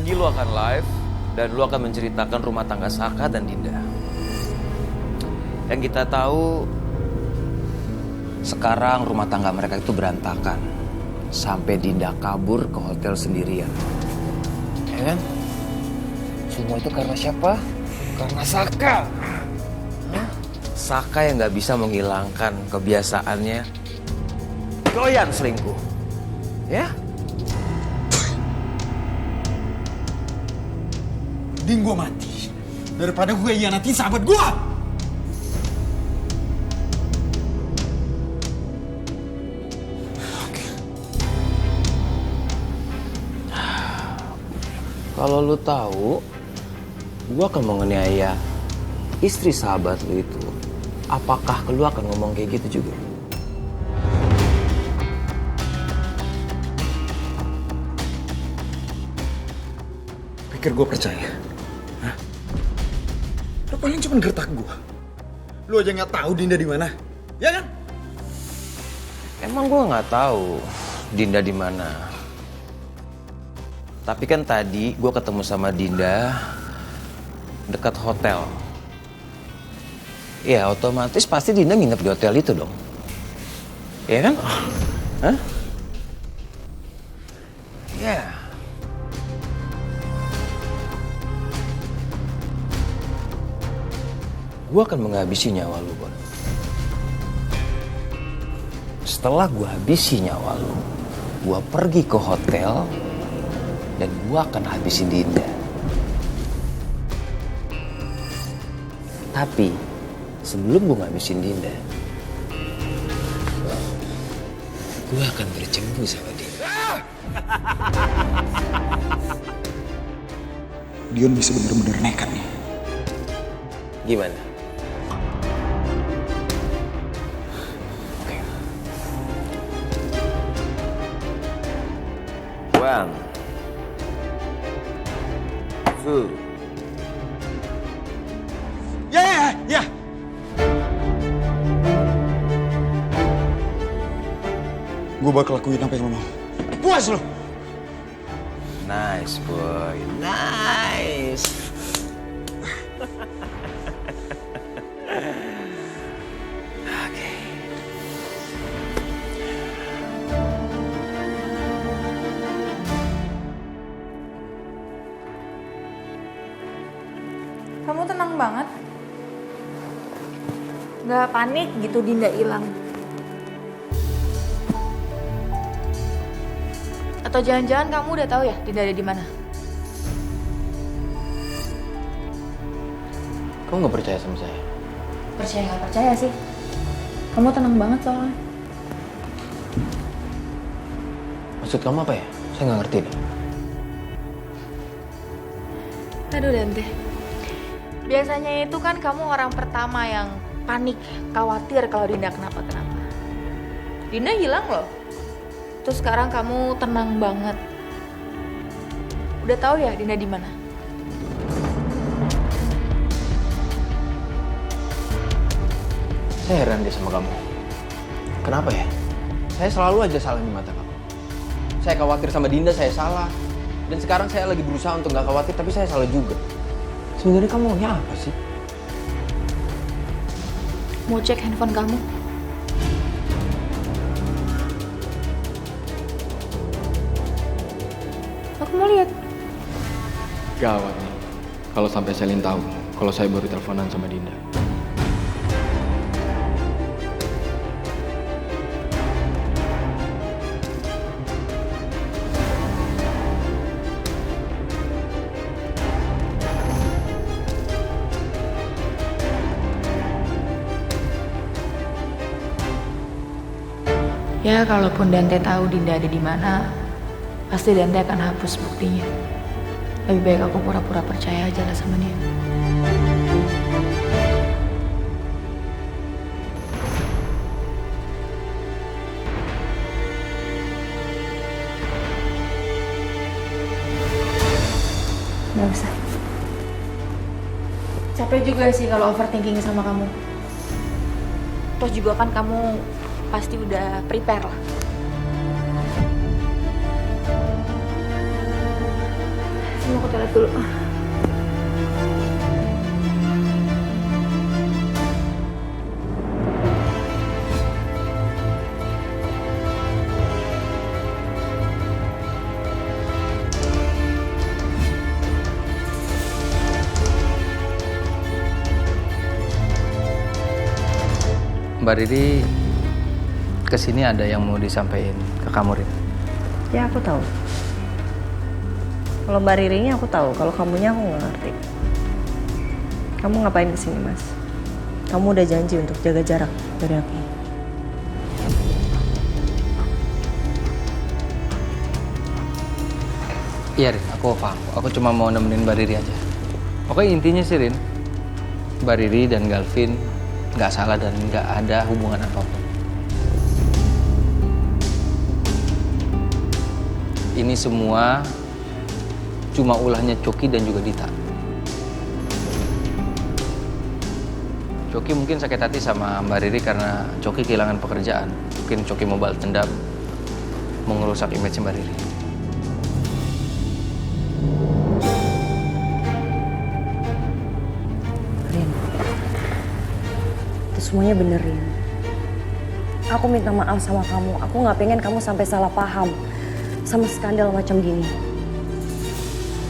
Pagi lu akan live dan lu akan menceritakan rumah tangga Saka dan Dinda. Yang kita tahu sekarang rumah tangga mereka itu berantakan. Sampai Dinda kabur ke hotel sendirian. Ya kan? Semua itu karena siapa? Karena Saka. Hah? Saka yang gak bisa menghilangkan kebiasaannya doyan selingkuh. Ya? Mending gue mati daripada gue hianatin sahabat gue. Kalau lu tahu, gua akan menganiaya istri sahabat lu itu, apakah lu akan ngomong kayak gitu juga? Pikir gue percaya? Hah? Lo paling cuma gertak gue. Lo aja nggak tahu Dinda di mana, ya kan? Emang gua nggak tahu Dinda di mana. Tapi kan tadi gue ketemu sama Dinda dekat hotel. Ya otomatis pasti Dinda nginep di hotel itu dong. Iya kan? Hah? Ya. Gue akan menghabisi nyawa lu, Bon. Setelah gue habisi nyawa lu, gue pergi ke hotel dan gue akan habisin Dinda. Tapi sebelum gue ngabisin Dinda, gue akan bercemburu sama Dinda. Dion bisa bener-bener nekat nih. Gimana? Oke. One, two. Ya. Gue bakal lakuin apa yang lo mau. Puas lo. Nice boy, nice. Oke. Kamu tenang banget. Gak panik gitu Dinda hilang. Atau jangan-jangan kamu udah tahu ya Dinda ada di mana? Kamu nggak percaya sama saya? Percaya nggak percaya sih. Kamu tenang banget soalnya. Maksud kamu apa ya? Saya nggak ngerti deh. Aduh Dante. Biasanya itu kan kamu orang pertama yang panik, khawatir kalau Dinda kenapa-kenapa. Dinda hilang loh. Terus sekarang kamu tenang banget. Udah tahu ya Dinda di mana? Saya heran deh sama kamu. Kenapa ya? Saya selalu aja salah di mata kamu. Saya khawatir sama Dinda, saya salah. Dan sekarang saya lagi berusaha untuk nggak khawatir, tapi saya salah juga. Sebenarnya kamu maunya apa sih? Mau cek handphone kamu? Aku mau lihat. Gawat nih, kalau sampai Selin tahu kalau saya baru teleponan sama Dinda. Ya, kalaupun Dante tahu Dinda ada di mana, pasti Dante akan hapus buktinya. Lebih baik aku pura-pura percaya aja lah sama dia. Gak usah. Capek juga sih kalau overthinking sama kamu. Terus juga kan kamu pasti udah prepare lah. mau ke toilet dulu. Mbak Riri kesini ada yang mau disampaikan ke kamu, Rin. Ya aku tahu. Kalau Mbak Ririnya aku tahu, kalau kamunya aku nggak ngerti. Kamu ngapain kesini, Mas? Kamu udah janji untuk jaga jarak dari aku. Iya, Rin, aku paham. Aku cuma mau nemenin Mbak Riri aja. Oke, intinya sih, Rin, Mbak Riri dan Galvin nggak salah dan nggak ada hubungan apapun. Ini semua cuma ulahnya Coki dan juga Dita. Coki mungkin sakit hati sama Mbak Riri karena Coki kehilangan pekerjaan. Mungkin Coki mau balas dendam, mau ngerusak image Mbak Riri. Rin, itu semuanya bener, Rin. Aku minta maaf sama kamu. Aku nggak pengen kamu sampai salah paham sama skandal macam gini.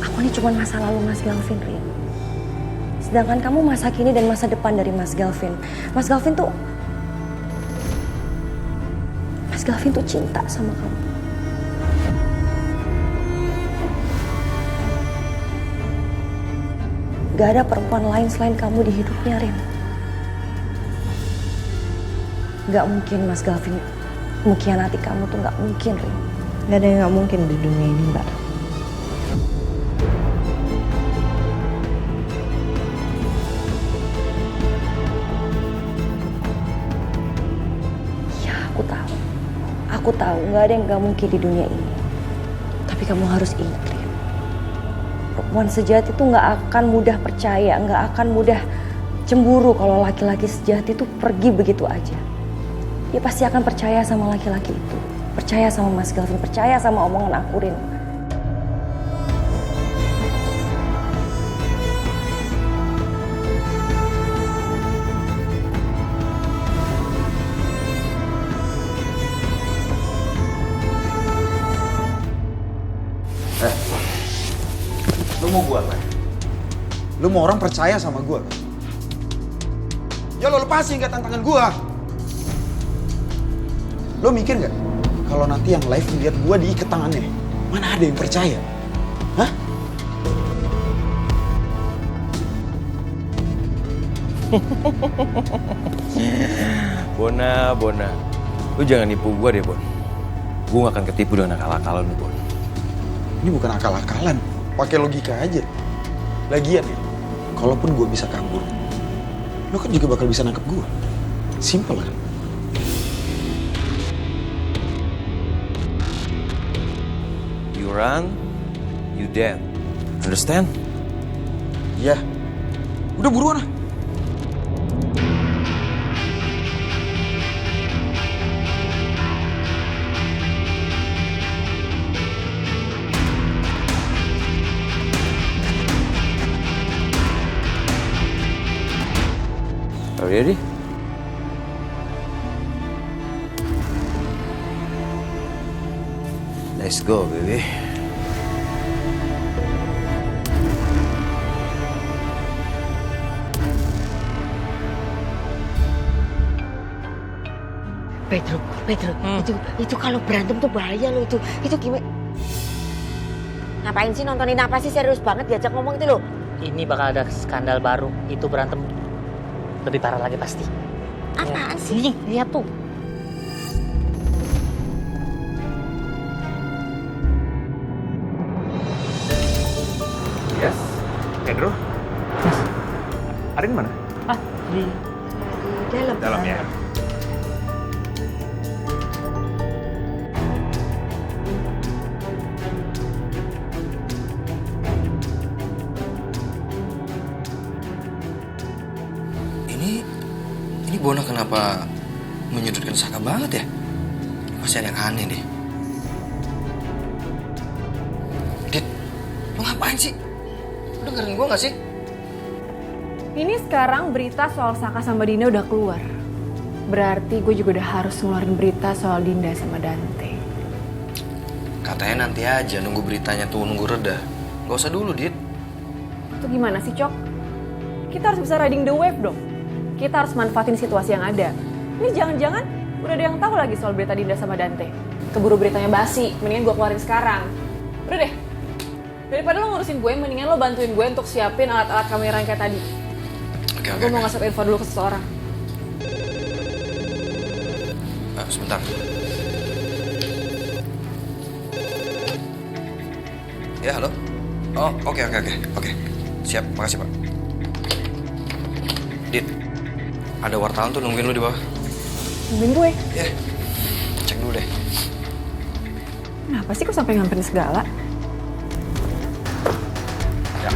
Aku ini cuma masa lalu Mas Galvin, Rin. Sedangkan kamu masa kini dan masa depan dari Mas Galvin. Mas Galvin tuh cinta sama kamu. Gak ada perempuan lain selain kamu di hidupnya, Rin. Gak mungkin Mas Galvin mengkhianati kamu tuh gak mungkin, Rin. Gak ada yang gak mungkin di dunia ini, Mbak. Ya, aku tahu gak ada yang gak mungkin di dunia ini. Tapi kamu harus ingat, Rin. Perempuan sejati itu gak akan mudah percaya, gak akan mudah cemburu kalau laki-laki sejati itu pergi begitu aja. Dia pasti akan percaya sama laki-laki itu. Percaya sama Mas Galvin, percaya sama omongan aku, Rin. Lu mau gua apa? Lu mau orang percaya sama gua kan? Ya lo lepasin gak tantangan gua. Lo mikir gak? Kalau nanti yang live lihat gua diikat tangannya, mana ada yang percaya? Hah? Bona. Lu jangan nipu gua deh, Bon. Gua gak akan ketipu dengan akal-akalan lu, Bon. Ini bukan akal-akalan, pakai logika aja. Lagian ya, kalaupun gua bisa kabur, lo kan juga bakal bisa nangkep gua. Simple kan? You run, you dead. Understand? Iya. Udah buruan ah. Are you ready? Let's go, baby. Pedro, itu kalau berantem tuh bahaya loh itu. Itu gimana? Ngapain sih nontonin apa sih, serius banget diajak ngomong itu loh. Ini bakal ada skandal baru. Itu berantem lebih parah lagi pasti. Apaan sih? Nih, lihat tuh. Yes. Pedro. Arin mana? Ah, di Dalam ya. Ini Bona kenapa menyudutkan Saka banget ya? Masih ada yang aneh deh. Dit, lo ngapain ngapain sih? Lu dengerin gue gak sih? Ini sekarang berita soal Saka sama Dinda udah keluar. Berarti gue juga udah harus ngeluarin berita soal Dinda sama Dante. Katanya nanti aja nunggu beritanya tuh nunggu reda. Gak usah dulu, Dit. Itu gimana sih, Cok? Kita harus bisa riding the wave dong. Kita harus manfaatin situasi yang ada. Ini jangan-jangan udah ada yang tahu lagi soal berita Dinda sama Dante. Keburu beritanya basi, mendingan gue keluarin sekarang. Udah deh, daripada lo ngurusin gue, mendingan lo bantuin gue untuk siapin alat-alat kamera yang kayak tadi. Gue mau ngasih info dulu ke seseorang. Sebentar. Ya, halo? Oh, oke. Siap, makasih, Pak. Dit, ada wartawan tuh nungguin lu di bawah. Nungguin gue? Ya, cek dulu deh. Kenapa sih kok sampai ngamperin segala? Ya.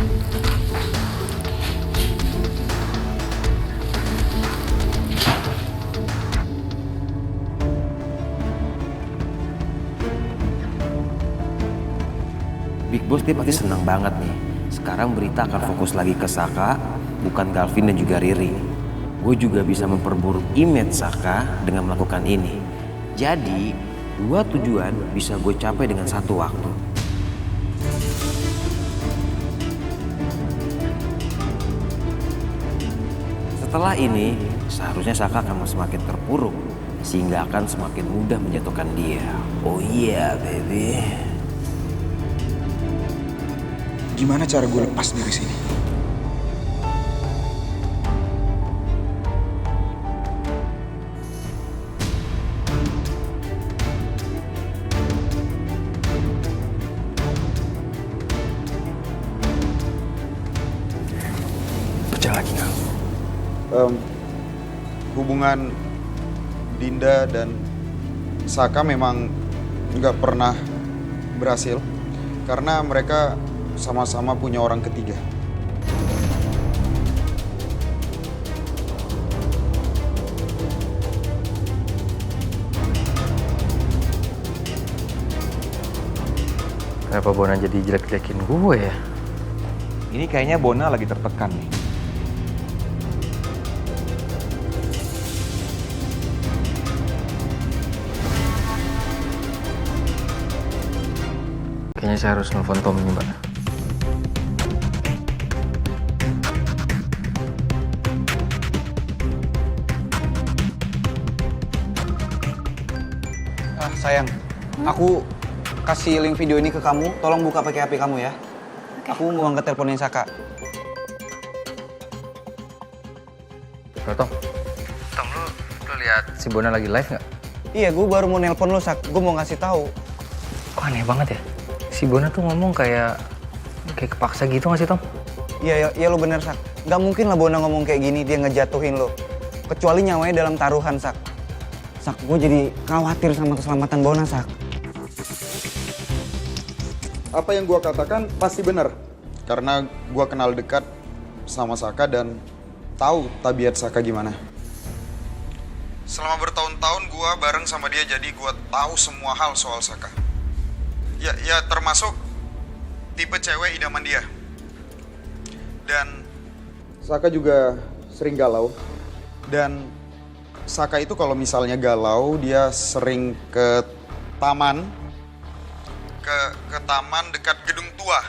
Big Boss dia pasti senang banget nih. Sekarang berita akan fokus lagi ke Saka, bukan Galvin dan juga Riri. Gue juga bisa memperburuk image Saka dengan melakukan ini. Jadi, dua tujuan bisa gue capai dengan satu waktu. Setelah ini, seharusnya Saka akan semakin terpuruk, sehingga akan semakin mudah menjatuhkan dia. Oh iya, baby. Gimana cara gue lepas dari sini? Pecah lagi nggak? Hubungan Dinda dan Saka memang nggak pernah berhasil karena mereka sama-sama punya orang ketiga. Kenapa Bona jadi jelek-jelekin gue ya? Ini kayaknya Bona lagi tertekan nih. Kayaknya saya harus nelfon Tom nih, Mbak. Sayang, aku kasih link video ini ke kamu. Tolong buka pakai HP kamu ya. Aku mau angkat teleponin Saka. Tom, lu lihat si Bona lagi live nggak? Iya, gue baru mau nelpon lo, Sak. Gue mau ngasih tahu. Kok aneh banget ya? Si Bona tuh ngomong kayak kepaksa gitu nggak sih, Tom? Iya, lo bener, Sak. Gak mungkin lah Bona ngomong kayak gini, dia ngejatuhin lo. Kecuali nyawanya dalam taruhan, Sak. Sak, gue jadi khawatir sama keselamatan Bona, Sak. Apa yang gue katakan pasti benar. Karena gue kenal dekat sama Saka dan tahu tabiat Saka gimana. Selama bertahun-tahun gue bareng sama dia, jadi gue tahu semua hal soal Saka. Ya termasuk tipe cewek idaman dia. Dan Saka juga sering galau. Dan Saka itu kalau misalnya galau, dia sering ke taman. Ke taman dekat gedung tua.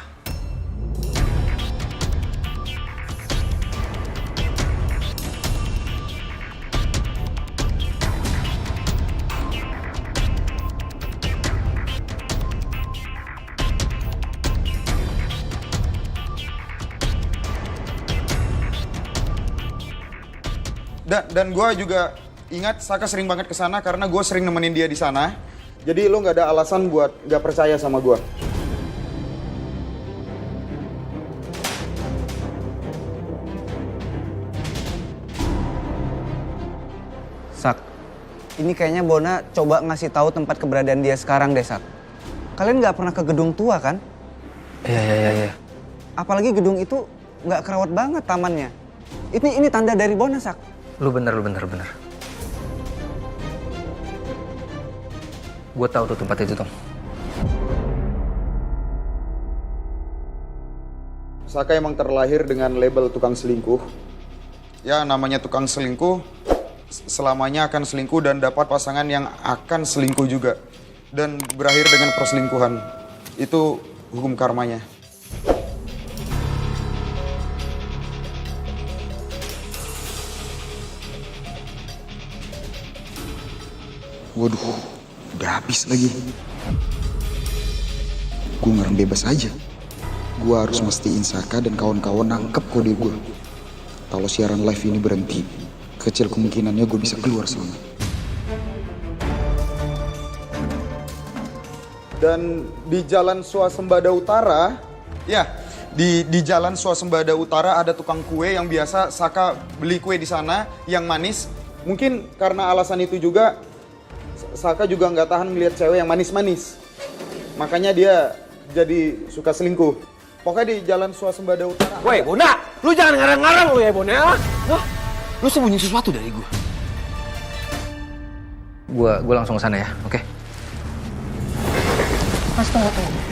Dan gue juga ingat Saka sering banget ke sana karena gue sering nemenin dia di sana. Jadi lo nggak ada alasan buat nggak percaya sama gue. Sak, ini kayaknya Bona coba ngasih tahu tempat keberadaan dia sekarang deh, Sak. Kalian nggak pernah ke gedung tua kan? Iya. Apalagi gedung itu nggak kerawat banget tamannya. Ini tanda dari Bona, Sak. Lu bener. Gue tahu tuh tempat itu, Tom. Saka emang terlahir dengan label tukang selingkuh. Ya, namanya tukang selingkuh, selamanya akan selingkuh dan dapat pasangan yang akan selingkuh juga. Dan berakhir dengan perselingkuhan. Itu hukum karmanya. Waduh, udah habis lagi. Gue ngerem bebas aja. Gue harus mastiin Saka dan kawan-kawan nangkep kode gue. Kalau siaran live ini berhenti, kecil kemungkinannya gue bisa keluar selamat. Dan di Jalan Swasembada Utara, ya, di Jalan Swasembada Utara ada tukang kue yang biasa Saka beli kue di sana yang manis. Mungkin karena alasan itu juga Saka juga nggak tahan ngeliat cewek yang manis-manis. Makanya dia jadi suka selingkuh. Pokoknya di Jalan Swasembada Utara. Woi, Bona, lu jangan ngarang-ngarang lu ya, Bona. Hah? Lu sembunyi sesuatu dari gue. Gua langsung ke sana ya, oke? Mas tunggu.